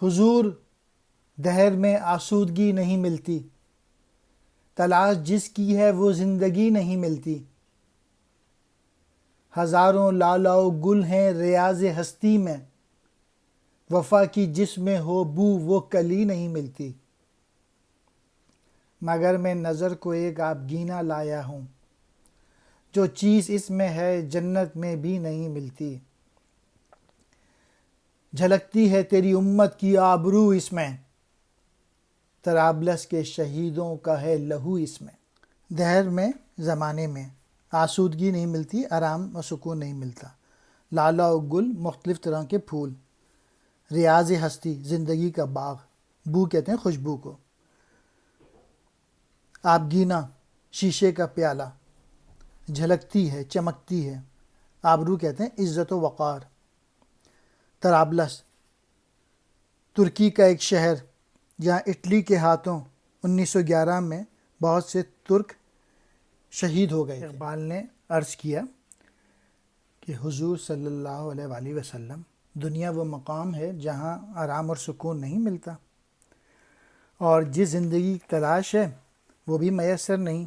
حضور دہر میں آسودگی نہیں ملتی، تلاش جس کی ہے وہ زندگی نہیں ملتی۔ ہزاروں لالا و گل ہیں ریاض ہستی میں، وفا کی جس میں ہو بو وہ کلی نہیں ملتی۔ مگر میں نظر کو ایک آبگینہ لایا ہوں، جو چیز اس میں ہے جنت میں بھی نہیں ملتی۔ جھلکتی ہے تیری امت کی آبرو اس میں، طرابلس کے شہیدوں کا ہے لہو اس میں۔ دہر میں زمانے میں آسودگی نہیں ملتی، آرام و سکون نہیں ملتا۔ لالا و گل مختلف طرح کے پھول، ریاض ہستی زندگی کا باغ، بو کہتے ہیں خوشبو کو، آبگینہ شیشے کا پیالہ، جھلکتی ہے چمکتی ہے، آبرو کہتے ہیں عزت و وقار۔ طرابلس ترکی کا ایک شہر جہاں اٹلی کے ہاتھوں 1911 میں بہت سے ترک شہید ہو گئے تھے۔ اقبال نے عرض کیا کہ حضور صلی اللہ علیہ وآلہ وسلم، دنیا وہ مقام ہے جہاں آرام اور سکون نہیں ملتا، اور جس زندگی کی تلاش ہے وہ بھی میسر نہیں۔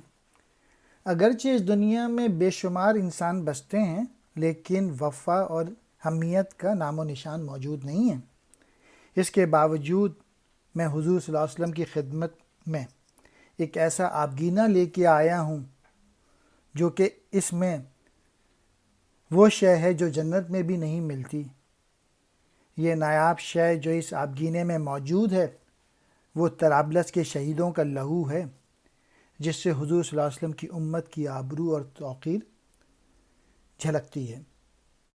اگرچہ اس دنیا میں بے شمار انسان بستے ہیں، لیکن وفا اور حمیت کا نام و نشان موجود نہیں ہے۔ اس کے باوجود میں حضور صلی اللہ علیہ وسلم کی خدمت میں ایک ایسا آبگینہ لے کے آیا ہوں جو کہ اس میں وہ شے ہے جو جنت میں بھی نہیں ملتی۔ یہ نایاب شے جو اس آبگینے میں موجود ہے وہ طرابلس کے شہیدوں کا لہو ہے، جس سے حضور صلی اللہ علیہ وسلم کی امت کی آبرو اور توقیر جھلکتی ہے۔